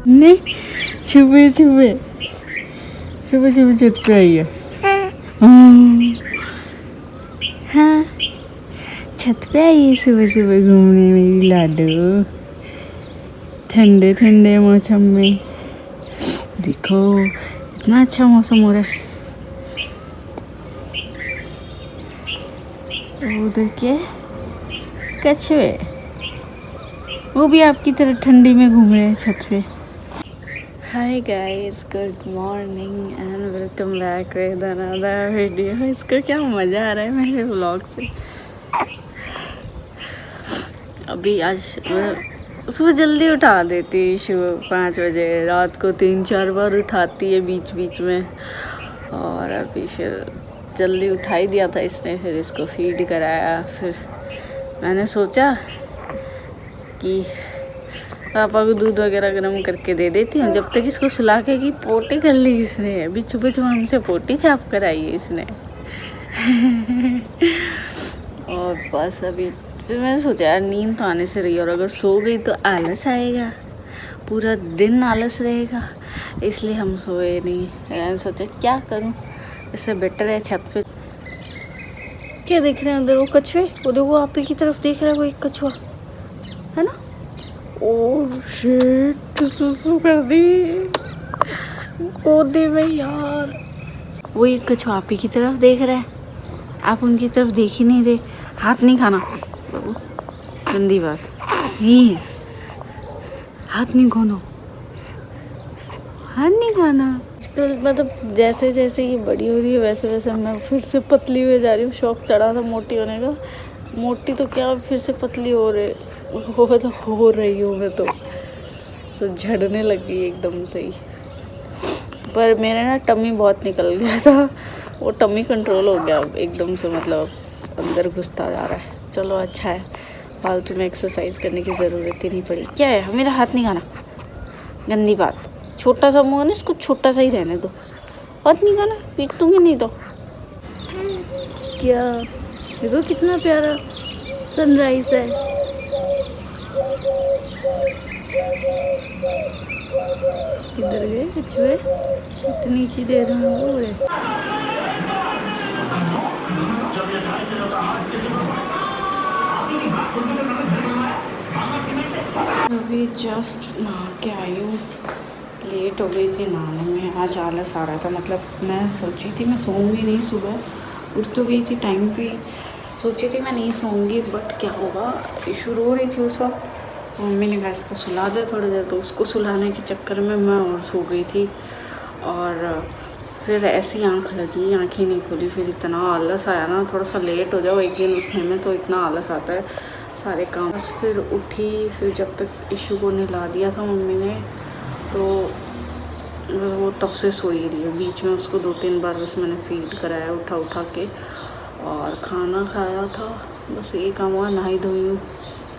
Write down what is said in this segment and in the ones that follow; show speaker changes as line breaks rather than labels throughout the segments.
नहीं, छुपे छुपे छुपे छुपे छत पे आई है। हाँ, छत पे आई है सुबह सुबह घूमने मेरी लाडू, ठंडे ठंडे मौसम में। देखो इतना अच्छा मौसम हो रहा है। उधर क्या कछुए, वो भी आपकी तरह ठंडी में घूम रहे हैं छत पे। Hi guys, good morning and welcome back with another video. इसको क्या मज़ा आ रहा है मेरे व्लॉग से। अभी आज सुबह जल्दी उठा देती, सुबह 5 बजे, रात को 3-4 बार उठाती है बीच बीच में। और अभी फिर जल्दी उठा ही दिया था इसने, फिर इसको फीड कराया। फिर मैंने सोचा कि पापा को दूध वगैरह गर्म करके दे देती हूँ, जब तक इसको सुला के कि पोटी कर ली इसने। अभी सुबह सुबह हमसे पोटी छाप कर आई है इसने। और बस अभी फिर मैंने सोचा यार नींद तो आने से रही, और अगर सो गई तो आलस आएगा, पूरा दिन आलस रहेगा, इसलिए हम सोए नहीं। मैंने सोचा क्या करूँ, इससे बेटर है छत पे। क्या देख रहे हैं उधर वो कछुए, उधर वो आप ही की तरफ देख रहा है, वो एक कछुआ है ना। ओह शिट, सुसु कर दी गोदी में यार। वो एक कछुआ आप ही की तरफ देख रहा है, आप उनकी तरफ देख ही नहीं रहे। हाथ नहीं खाना बाबू, गंदी बात नहीं, हाथ नहीं खाना, हाथ नहीं खाना। आजकल मतलब जैसे जैसे ये बड़ी हो रही है वैसे वैसे मैं फिर से पतली हुए जा रही हूँ। शौक चढ़ा था मोटी होने का, मोटी तो क्या फिर से पतली हो रही हूँ मैं तो झड़ने लगी एकदम से ही। पर मेरे ना टमी बहुत निकल गया था, वो टमी कंट्रोल हो गया अब एकदम से, मतलब अंदर घुसता जा रहा है। चलो अच्छा है, फालतू में एक्सरसाइज करने की ज़रूरत ही नहीं पड़ी। क्या है, मेरा हाथ नहीं खाना, गंदी बात। छोटा सा मुँह है ना, इसको छोटा सा ही रहने दो। हाथ नहीं खाना, पीट दूँगी नहीं तो। क्या देखो कितना प्यारा सनराइज है। किधर गए कछुए, इतनी सी देर में हो गए। अभी जस्ट नहा के आई हूँ, लेट हो गई थी नहाने में। आज आलस आ रहा था, मतलब मैं सोची थी मैं सोऊंगी नहीं, सुबह उठ तो गई थी टाइम पे, सोची थी मैं नहीं सोऊंगी, बट क्या होगा, इशू रो रही थी उस वक्त। मम्मी ने कहा इसको सुला दे थोड़ी देर, तो उसको सुलाने के चक्कर में मैं और सो गई थी। और फिर ऐसी आंख लगी, आंखें नहीं खुली, फिर इतना आलस आया ना, थोड़ा सा लेट हो जाओ एक दिन उठने में तो इतना आलस आता है सारे काम। बस फिर उठी, फिर जब तक इशू को नहला दिया था मम्मी ने, तो बस वो तब से सोई रही है। बीच में उसको 2-3 बार बस मैंने फीड कराया उठा के, और खाना खाया था, बस ये काम हुआ। नहाई धोई हूँ,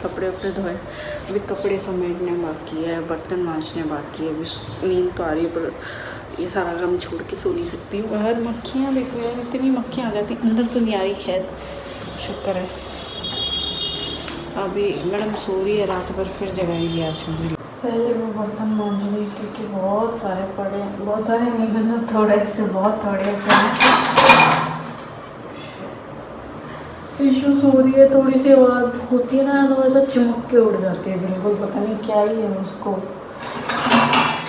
कपड़े वपड़े धोए, अभी कपड़े समेटने बाकी है, बर्तन मांजने बाकी है। अभी नींद तो आ रही है, पर ये सारा काम छोड़ के सो नहीं सकती हूँ। बाहर मक्खियाँ देखो यार, इतनी मक्खियाँ आ जाती, अंदर तो नहीं आ रही, खैर शुक्र है। अभी मैडम सो रही है, रात भर फिर जगाएगी आज मुझे। पहले वो बर्तन मांज रही क्योंकि बहुत सारे पड़े, बहुत सारे नहीं, मतलब थोड़े से बहुत थोड़े से। इशू सो रही है, थोड़ी सी आवाज़ होती है ना तो ऐसा चमक के उड़ जाती है बिल्कुल, पता नहीं क्या ही है उसको।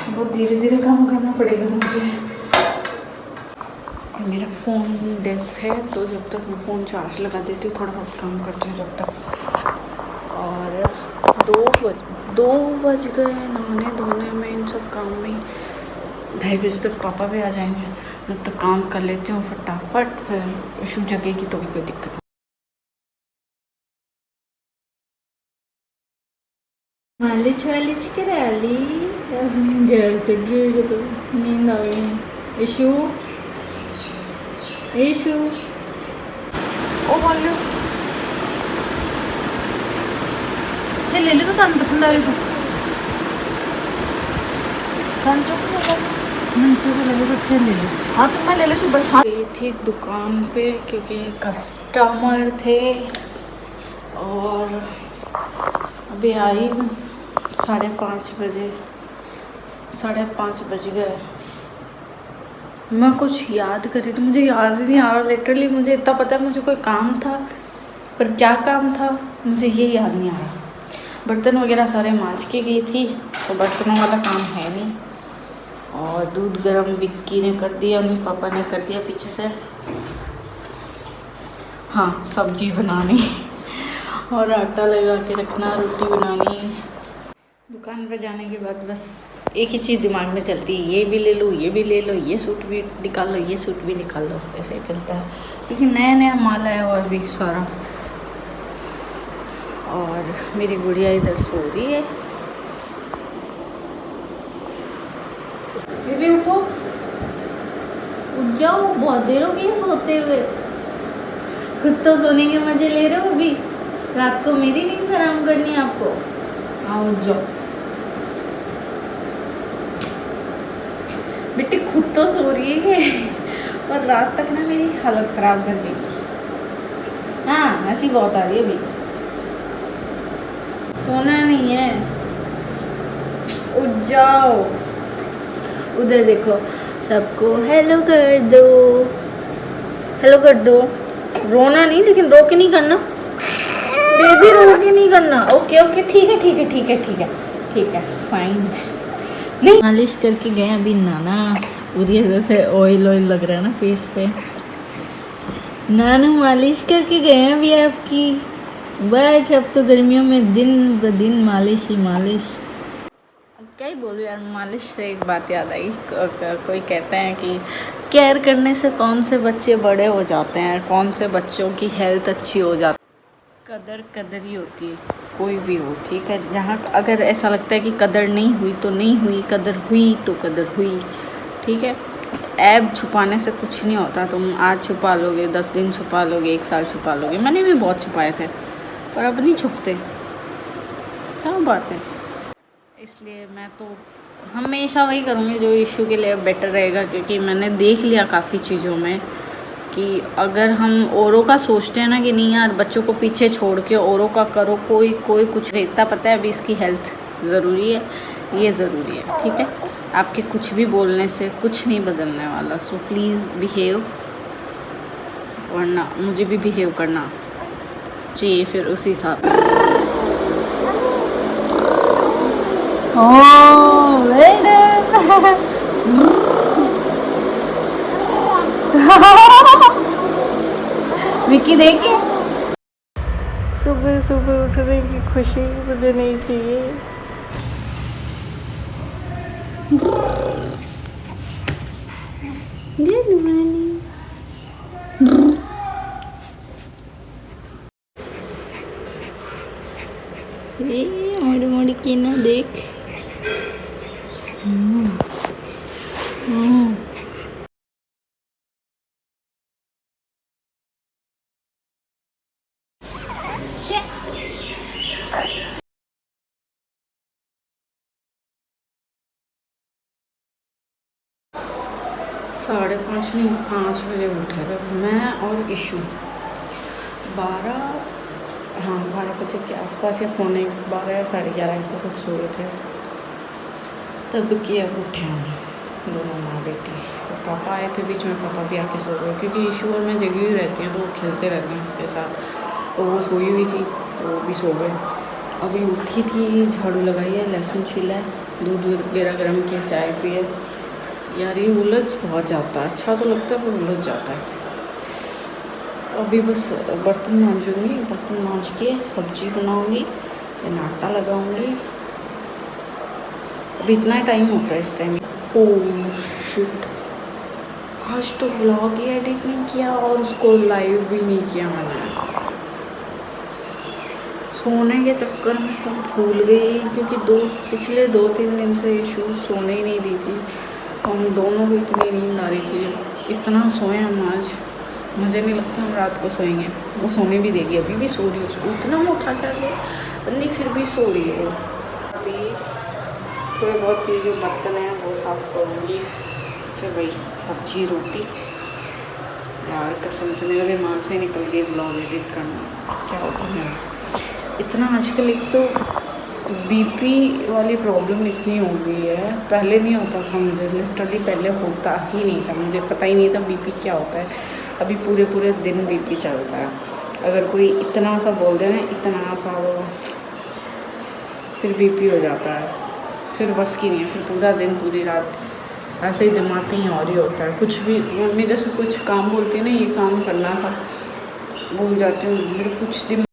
बहुत धीरे धीरे काम करना पड़ेगा मुझे। और मेरा फ़ोन डेस्क है, तो जब तक मैं फ़ोन चार्ज लगा देती हूँ, थोड़ा बहुत काम करती हूँ जब तक। और 2 बज गए नहाने धोने में, इन सब काम में। 2:30 बजे तक पापा भी आ जाएंगे, जब तक काम कर लेती हूँ फटाफट, फिर इशू जगेगी तो भी कोई दिक्कत नहीं। मालिश करा ली, गैर चढ़ गई तो नींद आ गई। इशू
ओ बोल लो, ले लो तो तुम पसंद आ रही हो मंचो को लगे तो फिर ले लो। हाँ तो मैं ले लो सुबह। हाँ
गई थी दुकान पे क्योंकि कस्टमर थे, और अभी आई 5:30 बजे। 5:30 बज गए। मैं कुछ याद कर रही थी, मुझे याद ही नहीं आ रहा लिटरली। मुझे इतना पता है मुझे कोई काम था, पर क्या काम था मुझे ये याद नहीं आ रहा। बर्तन वगैरह सारे मांज के गई थी, तो बर्तनों वाला काम है नहीं। और दूध गर्म विक्की ने कर दिया, उनके पापा ने कर दिया पीछे से। हाँ, सब्जी बनानी और आटा लगा के रखना, रोटी बनानी। दुकान पर जाने के बाद बस एक ही चीज़ दिमाग में चलती है, ये भी ले लो, ये भी ले लो, ये सूट भी निकाल लो, ये सूट भी निकाल लो, ऐसे ही चलता है। क्योंकि नया नया माल आया हुआ अभी सारा। और मेरी गुड़िया इधर सो रही है। बेबी उठो, उठ जाओ, बहुत देर हो गई सोते हुए। खुद तो सोने के मजे ले रहे हो अभी, रात को मेरी नींद आराम करनी है आपको। हाँ उठ जाओ बेटी, खुद तो सो रही है और रात तक ना मेरी हालत ख़राब कर देगी। हाँ हंसी बहुत आ रही है अभी, सोना नहीं है, उठ जाओ। उधर देखो, सबको हेलो कर दो, हेलो कर दो। रोना नहीं, लेकिन रो के नहीं करना बेबी, रो के नहीं करना। ओके ओके, ठीक है ठीक है ठीक है ठीक है ठीक है, फाइन। नहीं मालिश करके गए अभी नाना, पूरी जैसे ऑयल ऑयल लग रहा है ना फेस पे। नानू मालिश करके गए हैं अभी आपकी। बस अब तो गर्मियों में दिन ब दिन मालिश ही मालिश। क्या ही बोलूँ यार, मालिश से एक बात याद आई। कोई कहते हैं कि केयर करने से कौन से बच्चे बड़े हो जाते हैं, कौन से बच्चों की हेल्थ अच्छी हो जाती है। कदर ही होती है, कोई भी हो, ठीक है। जहाँ अगर ऐसा लगता है कि कदर नहीं हुई तो नहीं हुई, कदर हुई तो कदर हुई, ठीक है। ऐब छुपाने से कुछ नहीं होता। तुम आज छुपा लोगे, 10 दिन छुपा लोगे, 1 साल छुपा लोगे। मैंने भी बहुत छुपाए थे, पर अब नहीं छुपते, सब बात है। इसलिए मैं तो हमेशा वही करूँगी जो इशू के लिए बेटर रहेगा। क्योंकि मैंने देख लिया काफ़ी चीज़ों में कि अगर हम औरों का सोचते हैं ना कि नहीं यार बच्चों को पीछे छोड़ के औरों का करो, कोई कुछ इतना पता है अभी इसकी हेल्थ ज़रूरी है, ये ज़रूरी है, ठीक है। आपके कुछ भी बोलने से कुछ नहीं बदलने वाला। सो प्लीज़ बिहेव, वरना मुझे भी बिहेव करना चाहिए फिर उसी हिसाब। Oh, well done. विक्की देखिए, सुबह सुबह उठने की खुशी मुझे नहीं चाहिए। Good morning. ये मोड़ी मोड़ी की ना देख। साढ़े 5 नहीं 5 बजे उठे थे मैं और इशू। 12 बजे के आसपास या पौने 12 या 11:30 ऐसे कुछ सो रहे थे, तब कि अब उठे हम दोनों माँ बेटी। तो पापा आए थे बीच में, पापा भी आके सो गए क्योंकि इशू और मैं जगी हुई रहती हैं तो वो खेलते रहते हैं उसके साथ। तो वो सोई हुई थी तो वो भी सो गए। अभी उठी थी, झाड़ू लगाई है, लहसुन छीला है, दूध वगैरह गर्म किया, चाय पिए। यार ये उलझ बहुत जाता है, अच्छा तो लगता है पर उलझ जाता है। अभी बस बर्तन मांजूँगी, बर्तन मांज के सब्जी बनाऊँगी, फिर आटा लगाऊँगी। अभी इतना टाइम होता है इस टाइम। ओह शिट, आज तो व्लॉग ही एडिट नहीं किया और उसको लाइव भी नहीं किया मैंने। सोने के चक्कर में सब भूल गई क्योंकि पिछले 2-3 दिन से ये शूज़ सोने ही नहीं दी थी। हम दोनों को इतनी नींद आ रही थी, इतना सोए हम आज। मुझे नहीं लगता हम रात को सोएंगे, वो सोने भी देगी। अभी भी सो रही है, उसको इतना मोटा कर दिया नहीं, फिर भी सो रही है। अभी थोड़े बहुत ये जो बर्तन हैं वो साफ़ करूँगी, फिर वही सब्जी रोटी। यार कसम से मेरे दिमाग से निकल गई ब्लॉग एडिट करना। क्या होता है इतना आजकल, एक तो बीपी वाली प्रॉब्लम इतनी हो गई है, पहले नहीं होता था मुझे, लिटरली पहले होता ही नहीं था, मुझे पता ही नहीं था बीपी क्या होता है। अभी पूरे पूरे दिन बीपी चलता है। अगर कोई इतना सा बोल दे ना, इतना सा, वो फिर बीपी हो जाता है, फिर बस की नहीं है, फिर पूरा दिन पूरी रात ऐसे ही दिमाग कहीं और ही होता है। कुछ भी मम्मी जैसे कुछ काम बोलती है ना, ये काम करना था, भूल जाती हूँ, मेरे कुछ दिन